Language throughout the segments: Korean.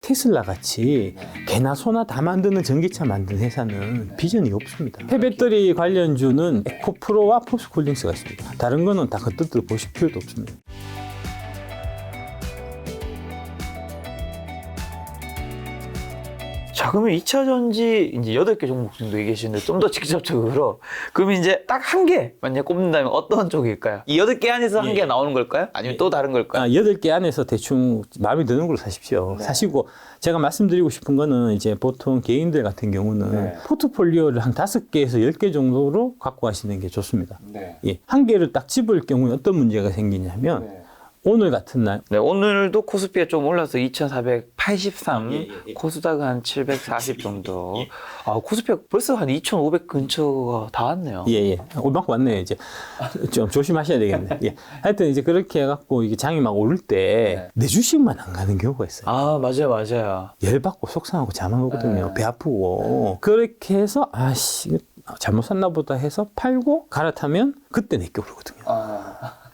테슬라 같이 개나 소나 다 만드는 전기차 만드는 회사는 비전이 없습니다. 폐배터리 관련주는 에코프로와 포스코홀딩스가 있습니다. 다른 거는 다 겉뜨뜻 보실 필요도 없습니다. 자, 그러면 2차 전지 이제 8개 종목 정도 얘기하시는데 좀 더 직접적으로 그러면 이제 딱 한 개 만약 꼽는다면 어떤 쪽일까요? 이 8개 안에서 한 개가 나오는 걸까요? 아니면 또 다른 걸까요? 8개 안에서 대충 마음에 드는 걸로 사십시오. 네. 사시고 제가 말씀드리고 싶은 거는 이제 보통 개인들 같은 경우는 네. 포트폴리오를 한 5개에서 10개 정도로 갖고 가시는 게 좋습니다. 네. 예. 한 개를 딱 집을 경우에 어떤 문제가 생기냐면 오늘 같은 날 네, 오늘도 코스피가 좀 올라서 2,483, 예. 코스닥은 한 740 정도. 아, 코스피가 벌써 한 2,500 근처가 다 왔네요. 예. 올만큼 왔네요, 이제. 좀 조심하셔야 되겠네. 예. 하여튼 이제 그렇게 해갖고 이게 장이 막 오를 때 내 주식만 안 가는 경우가 있어요. 아, 맞아요. 열받고 속상하고 잠안 오거든요. 배 아프고. 그렇게 해서, 아씨, 잘못 샀나 보다 해서 팔고 갈아타면 그때 내게 오르거든요.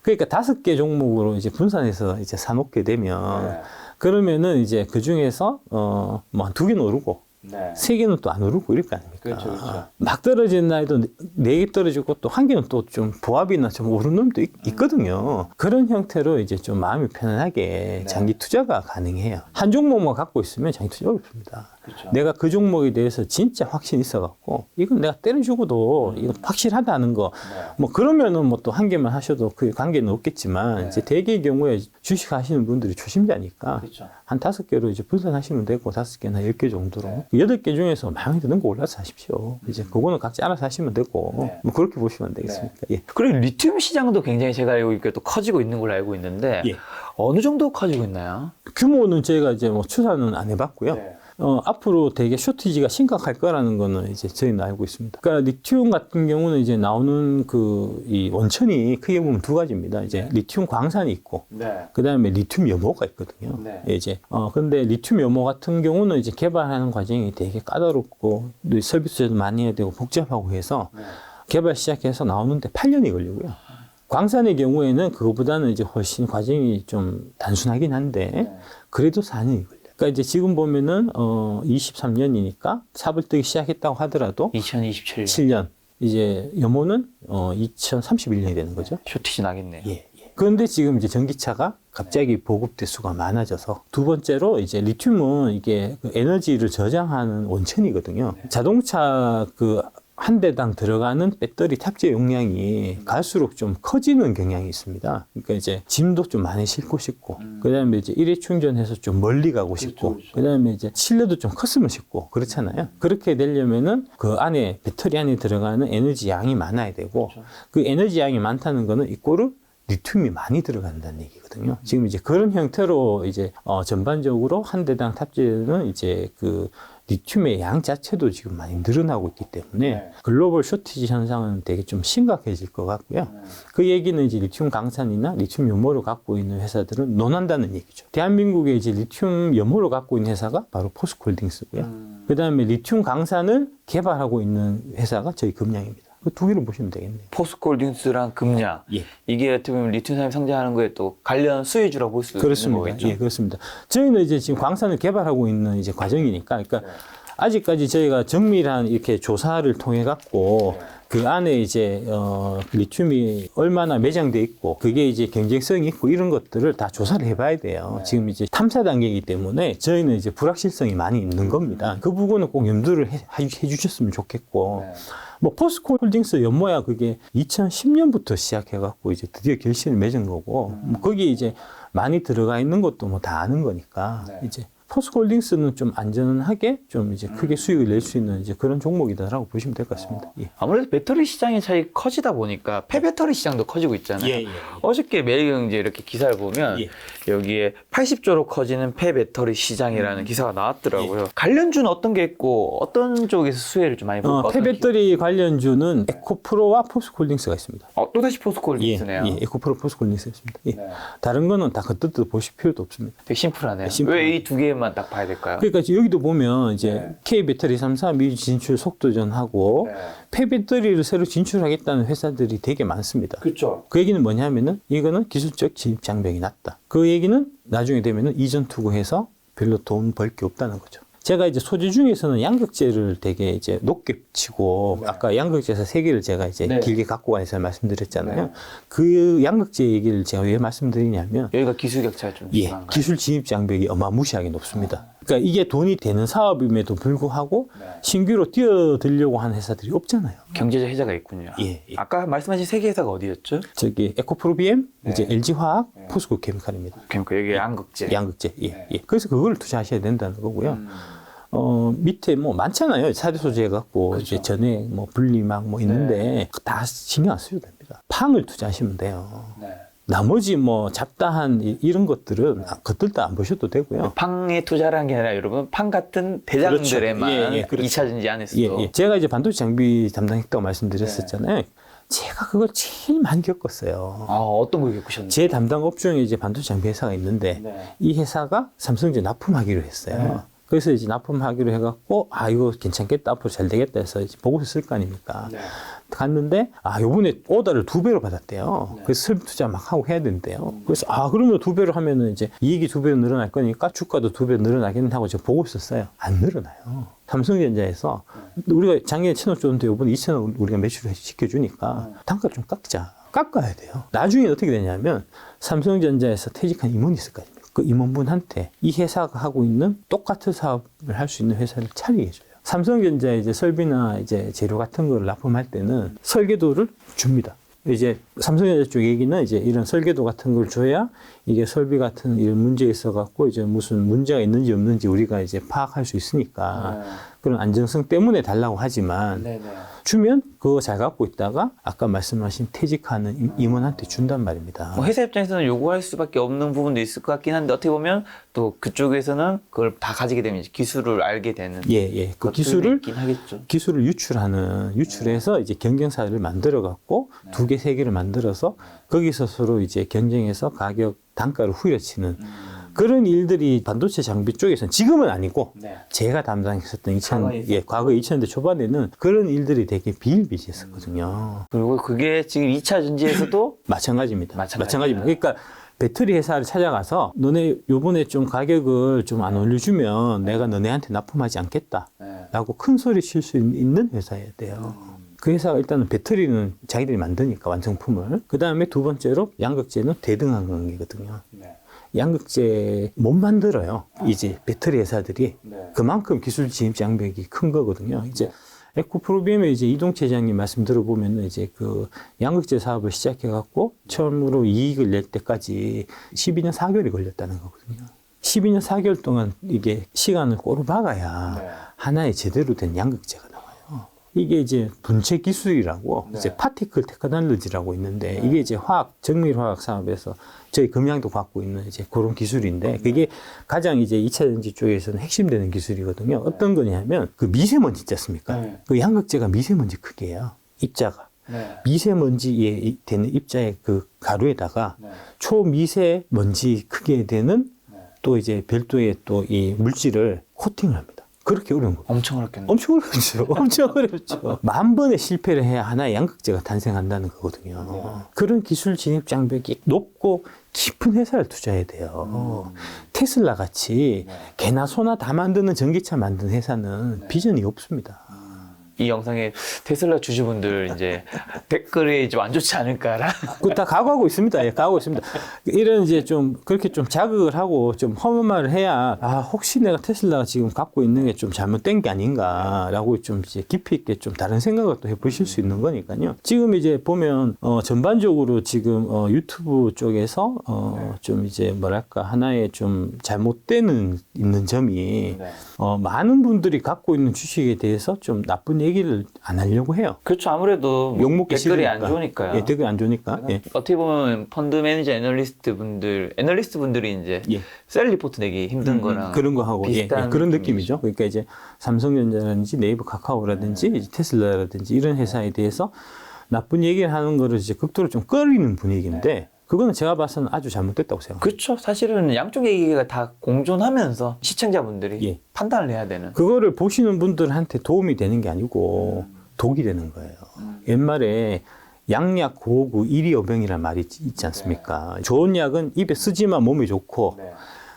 그러니까 5개 종목으로 이제 분산해서 이제 사놓게 되면 그러면은 이제 그 중에서 뭐 한 2개는 오르고 3개는 또 안 오르고 이럴 거 아닙니까? 그렇죠. 막 떨어지는 날도 4개 떨어지고 또 1개는 또 좀 보합이나 좀 오르는 놈도 있거든요. 그런 형태로 이제 좀 마음이 편안하게 장기 투자가 가능해요. 한 종목만 갖고 있으면 장기 투자 어렵습니다. 그렇죠. 내가 그 종목에 대해서 진짜 확신이 있어갖고 이건 내가 때려주고도 이거 확실하다는 거 뭐 그러면은 뭐 또 한 개만 하셔도 그 관계는 없겠지만 이제 대개의 경우에 주식 하시는 분들이 초심자니까 그렇죠. 한 5개로 이제 분산하시면 되고 5개나 10개 정도로 8개 중에서 마음에 드는 거 올라서 하십시오. 이제 그거는 각자 알아서 하시면 되고 뭐 그렇게 보시면 되겠습니까? 예. 그리고 리튬 시장도 굉장히 제가 알고 있기에 또 커지고 있는 걸로 알고 있는데 예. 어느 정도 커지고 있나요? 규모는 제가 이제 뭐 추산은 안 해봤고요. 앞으로 되게 쇼티지가 심각할 거라는 거는 이제 저희는 알고 있습니다. 그러니까 리튬 같은 경우는 이제 나오는 이 원천이 크게 보면 2가지입니다. 이제 리튬 광산이 있고, 그 다음에 리튬 염호가 있거든요. 이제, 근데 리튬 염호 같은 경우는 이제 개발하는 과정이 되게 까다롭고, 서비스도 많이 해야 되고 복잡하고 해서 개발 시작해서 나오는데 8년이 걸리고요. 광산의 경우에는 그거보다는 이제 훨씬 과정이 좀 단순하긴 한데, 그래도 4년이 걸려요. 그러니까 이제 지금 보면은 23년이니까 삽을 뜨기 시작했다고 하더라도 2027년 7년 이제 염호는 2031년이 되는 거죠. 쇼티지 나겠네요. 예. 그런데 지금 이제 전기차가 갑자기 보급 대수가 많아져서 두 번째로 이제 리튬은 이게 그 에너지를 저장하는 원천이거든요. 자동차 한 대당 들어가는 배터리 탑재 용량이 갈수록 좀 커지는 경향이 있습니다. 그러니까 이제 짐도 좀 많이 싣고 싶고, 그 다음에 이제 일회 충전해서 좀 멀리 가고 싶고, 그 다음에 이제 실내도 좀 컸으면 싶고, 그렇잖아요. 그렇게 되려면은 그 안에, 배터리 안에 들어가는 에너지 양이 많아야 되고, 그 에너지 양이 많다는 거는 이꼬르 리튬이 많이 들어간다는 얘기거든요. 지금 이제 그런 형태로 이제 전반적으로 한 대당 탑재는 이제 리튬의 양 자체도 지금 많이 늘어나고 있기 때문에 글로벌 쇼티지 현상은 되게 좀 심각해질 것 같고요. 그 얘기는 이제 리튬 강산이나 리튬 염호를 갖고 있는 회사들은 논한다는 얘기죠. 대한민국에 이제 리튬 염호를 갖고 있는 회사가 바로 포스코홀딩스고요. 그 다음에 리튬 강산을 개발하고 있는 회사가 저희 금양입니다. 그 2개를 보시면 되겠네요. 포스코홀딩스랑 금양 이게 어떻게 보면 리튬 산업이 성장하는 거에 또 관련 수혜주라고 볼 수 있는 거겠죠? 예, 그렇습니다. 저희는 이제 지금 광산을 개발하고 있는 이제 과정이니까, 그러니까 아직까지 저희가 정밀한 이렇게 조사를 통해 갖고 그 안에 이제 리튬이 얼마나 매장돼 있고 그게 이제 경쟁성이 있고 이런 것들을 다 조사를 해봐야 돼요. 지금 이제 탐사 단계이기 때문에 저희는 이제 불확실성이 많이 있는 겁니다. 그 부분은 꼭 염두를 해주셨으면 좋겠고. 뭐 포스코홀딩스 연모야 그게 2010년부터 시작해갖고 이제 드디어 결실을 맺은 거고 뭐 거기 이제 많이 들어가 있는 것도 뭐 다 아는 거니까 이제 포스코홀딩스는 좀 안전하게 좀 이제 크게 수익을 낼 수 있는 이제 그런 종목이다라고 보시면 될 것 같습니다. 예. 아무래도 배터리 시장의 차이 커지다 보니까 폐배터리 시장도 커지고 있잖아요. 어저께 매일경제 이렇게 기사를 보면 여기에 80조로 커지는 폐배터리 시장이라는 기사가 나왔더라고요. 관련주는 어떤 게 있고 어떤 쪽에서 수혜를 좀 많이 볼까? 폐배터리 관련주는 에코프로와 포스코홀딩스가 있습니다. 또다시 포스코홀딩스네요. 에코프로 포스코홀딩스가 있습니다. 다른 거는 다 겉뜨뜻 보실 필요도 없습니다. 되게 심플하네요. 왜 이 2개만 딱 봐야 될까요? 그러니까 여기도 보면 이제 K배터리 3사 미주 진출 속도전하고 폐배터리를 새로 진출하겠다는 회사들이 되게 많습니다. 그렇죠. 그 얘기는 뭐냐면은 이거는 기술적 진입 장벽이 낮다. 그 얘기는 나중에 되면은 이전 투구해서 별로 돈 벌 게 없다는 거죠. 제가 이제 소재 중에서는 양극재를 되게 이제 높게 치고 아까 양극재에서 세 개를 제가 이제 길게 갖고 가서 말씀드렸잖아요. 그 양극재 얘기를 제가 왜 말씀드리냐면 여기가 기술 격차가 좀 예, 심한가요? 기술 진입 장벽이 어마무시하게 높습니다. 그러니까 이게 돈이 되는 사업임에도 불구하고 신규로 뛰어들려고 하는 회사들이 없잖아요. 경제적 해자가 있군요. 예, 예. 아까 말씀하신 세 개 회사가 어디였죠? 저기 에코프로비엠, 이제 LG화학, 포스코 케미칼입니다. 그러니까 여기 양극재. 양극재. 예, 예. 그래서 그걸 투자하셔야 된다는 거고요. 밑에 뭐 많잖아요. 4대 소재 갖고 이제 전에 뭐 분리막 뭐 있는데 다 신경 안 써도 됩니다. 팡을 투자하시면 돼요. 나머지 뭐 잡다한 이런 것들은 그것들도 안 보셔도 되고요. 팡에 투자라는 게 아니라 여러분 팡 같은 대장들에만 그렇죠. 예, 예, 그렇죠. 2차 전지 안에서도 예, 예. 제가 이제 반도체 장비 담당했다고 말씀드렸었잖아요. 제가 그걸 제일 많이 겪었어요. 아, 어떤 걸 겪으셨나요? 제 담당 업종에 이제 반도체 장비 회사가 있는데 이 회사가 삼성전자 납품하기로 했어요. 그래서 이제 납품하기로 해갖고 아 이거 괜찮겠다 앞으로 잘 되겠다 해서 이제 보고서 쓸 거 아닙니까? 갔는데 아 요번에 오더를 2배로 받았대요. 그래서 설비 투자 막 하고 해야 된대요. 그래서 아 그러면 2배로 하면은 이제 이익이 2배로 늘어날 거니까 주가도 2배 늘어나겠네 하고 제가 보고서 썼어요. 안 늘어나요. 삼성전자에서 우리가 작년에 1,000원 줬는데 요번에 2,000원 우리가 매출을 시켜주니까 단가 좀 깎아야 돼요. 나중에 어떻게 되냐면 삼성전자에서 퇴직한 임원이 있을 거 아닙니까? 그 임원분한테 이 회사가 하고 있는 똑같은 사업을 할 수 있는 회사를 차리게 해줘요. 삼성전자에 이제 설비나 이제 재료 같은 걸 납품할 때는 설계도를 줍니다. 이제 삼성전자 쪽 얘기는 이제 이런 설계도 같은 걸 줘야 이게 설비 같은 이런 문제에 있어갖고 이제 무슨 문제가 있는지 없는지 우리가 이제 파악할 수 있으니까 그런 안정성 때문에 달라고 하지만 주면 그거 잘 갖고 있다가 아까 말씀하신 퇴직하는 임원한테 준단 말입니다. 뭐 회사 입장에서는 요구할 수밖에 없는 부분도 있을 것 같긴 한데 어떻게 보면 또 그쪽에서는 그걸 다 가지게 되면 이제 기술을 알게 되는 예. 그 기술을 유출해서 이제 경쟁사를 만들어 갖고 2개, 3개를 만들어서 거기서 서로 이제 경쟁해서 가격, 단가를 후려치는 그런 일들이 반도체 장비 쪽에서는 지금은 아니고 제가 담당했었던 과거 2000년대 초반에는 그런 일들이 되게 비일비재했었거든요. 그리고 그게 지금 2차 전지에서도 마찬가지입니다. 그러니까 배터리 회사를 찾아가서 너네 요번에 좀 가격을 좀 안 올려주면 내가 너네한테 납품하지 않겠다라고 큰 소리 칠 수 있는 회사여야 돼요. 그 회사가 일단은 배터리는 자기들이 만드니까 완성품을. 그 다음에 두 번째로 양극재는 대등한 관계거든요. 양극재 못 만들어요. 이제 배터리 회사들이 그만큼 기술 진입 장벽이 큰 거거든요. 이제 에코프로비엠의 이제 이동채 회장님 말씀 들어보면 이제 그 양극재 사업을 시작해갖고 처음으로 이익을 낼 때까지 12년 4개월이 걸렸다는 거거든요. 12년 4개월 동안 이게 시간을 꼬르박아야 하나의 제대로 된 양극재가 나와요. 이게 이제 분체 기술이라고 이제 파티클 테크놀로지라고 있는데 이게 이제 정밀 화학 사업에서 저희 금양도 갖고 있는 이제 그런 기술인데 그게 가장 이제 2차 전지 쪽에서는 핵심되는 기술이거든요. 어떤 거냐면 그 미세먼지 있지 않습니까? 그 양극재가 미세먼지 크기예요. 입자가. 미세먼지에 되는 입자의 그 가루에다가 초미세먼지 크기에 되는 또 이제 별도의 또 이 물질을 코팅을 합니다. 그렇게 어려운 거예요. 엄청 어렵겠네요. 엄청 어렵죠. 엄청 어렵죠. 10,000번의 실패를 해야 하나의 양극재가 탄생한다는 거거든요. 그런 기술 진입 장벽이 높고 깊은 회사를 투자해야 돼요. 테슬라 같이 개나 소나 다 만드는 전기차 만드는 회사는 비전이 없습니다. 이 영상에 테슬라 주주분들 이제 댓글이 좀 안 좋지 않을까라. 그거 다 각오하고 있습니다. 예, 각오하고 있습니다. 이런 이제 좀 그렇게 좀 자극을 하고 좀 험한 말을 해야 아, 혹시 내가 테슬라가 지금 갖고 있는 게 좀 잘못된 게 아닌가라고 좀 이제 깊이 있게 좀 다른 생각을 또 해보실 수 있는 거니까요. 지금 이제 보면 전반적으로 지금 유튜브 쪽에서 좀 이제 뭐랄까 하나의 좀 잘못되는 있는 점이 많은 분들이 갖고 있는 주식에 대해서 좀 나쁜 얘기를 안 하려고 해요. 그렇죠. 아무래도 욕먹기 댓글이 싫으니까. 안 좋으니까요. 예, 댓글이 안 좋으니까. 예. 어떻게 보면 펀드 매니저 애널리스트 분들이 이제 셀 리포트 내기 힘든 거랑 그런 거 하고 비슷한 그런 느낌이죠. 그러니까 이제 삼성전자라든지 네이버 카카오라든지 이제 테슬라라든지 이런 회사에 대해서 나쁜 얘기를 하는 거를 이제 극도로 좀 꺼리는 분위기인데 그거는 제가 봐서는 아주 잘못됐다고 생각합니다. 그렇죠. 사실은 양쪽 얘기가 다 공존하면서 시청자분들이 판단을 해야 되는. 그거를 보시는 분들한테 도움이 되는 게 아니고 독이 되는 거예요. 옛말에 양약 고오구 일이어병이라는 말이 있지 않습니까? 좋은 약은 입에 쓰지만 몸에 좋고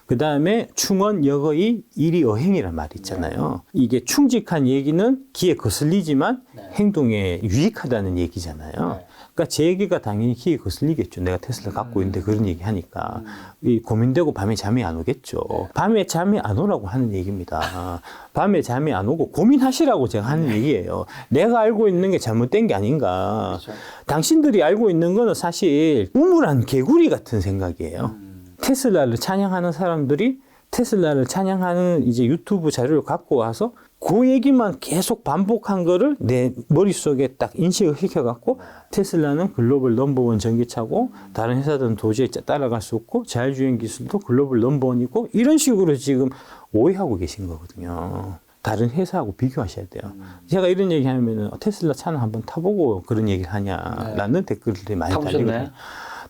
그 다음에 충원 여거의 일이 어행이란 말이 있잖아요. 이게 충직한 얘기는 귀에 거슬리지만 행동에 유익하다는 얘기잖아요. 그러니까 제 얘기가 당연히 귀에 거슬리겠죠. 내가 테슬라 갖고 있는데 그런 얘기 하니까. 이 고민되고 밤에 잠이 안 오겠죠. 밤에 잠이 안 오라고 하는 얘기입니다. 밤에 잠이 안 오고 고민하시라고 제가 하는 얘기예요. 내가 알고 있는 게 잘못된 게 아닌가. 당신들이 알고 있는 거는 사실 우물한 개구리 같은 생각이에요. 테슬라를 찬양하는 사람들이 테슬라를 찬양하는 이제 유튜브 자료를 갖고 와서 그 얘기만 계속 반복한 거를 내 머릿속에 딱 인식을 시켜갖고 테슬라는 글로벌 넘버원 전기차고 다른 회사들은 도저히 따라갈 수 없고 자율주행 기술도 글로벌 넘버원이고 이런 식으로 지금 오해하고 계신 거거든요. 다른 회사하고 비교하셔야 돼요. 제가 이런 얘기 하면 테슬라 차는 한번 타보고 그런 얘기를 하냐라는 댓글들이 많이 달리거든요.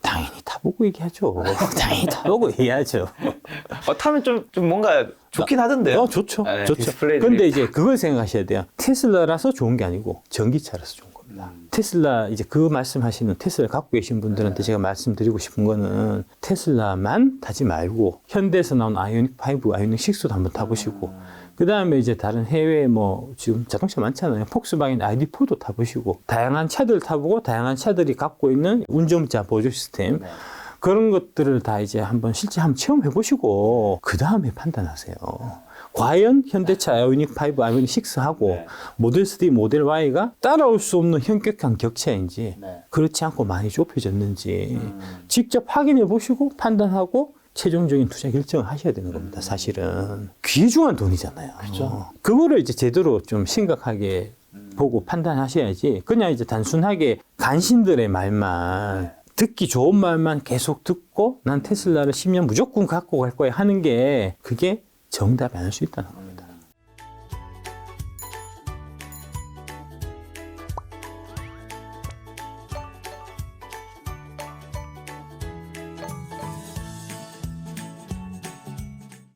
당연히 타보고 얘기하죠. 당연히 타보고 얘기하죠. 타면 좀 뭔가 좋긴 하던데요. 좋죠. 네, 좋죠. 디스플레이들이. 근데 이제 그걸 생각하셔야 돼요. 테슬라라서 좋은 게 아니고 전기차라서 좋은 겁니다. 테슬라 이제 그 말씀하시는 테슬라 갖고 계신 분들한테 제가 말씀드리고 싶은 거는 테슬라만 타지 말고 현대에서 나온 아이오닉 5, 아이오닉 6도 한번 타보시고 그 다음에 이제 다른 해외 뭐 지금 자동차 많잖아요. 폭스바겐 ID4도 타보시고 다양한 차들 타보고 다양한 차들이 갖고 있는 운전자 보조 시스템 그런 것들을 다 이제 한번 실제 한번 체험해 보시고 그 다음에 판단하세요. 과연 현대차 아이오닉 5, 아이오닉 6하고 모델 3, 모델 Y가 따라올 수 없는 현격한 격차인지 그렇지 않고 많이 좁혀졌는지 직접 확인해 보시고 판단하고 최종적인 투자 결정을 하셔야 되는 겁니다. 사실은 귀중한 돈이잖아요. 그렇죠. 그거를 이제 제대로 좀 심각하게 보고 판단하셔야지. 그냥 이제 단순하게 간신들의 말만 듣기 좋은 말만 계속 듣고 난 테슬라를 10년 무조건 갖고 갈 거야 하는 게 그게 정답이 아닐 수 있다는 겁니다.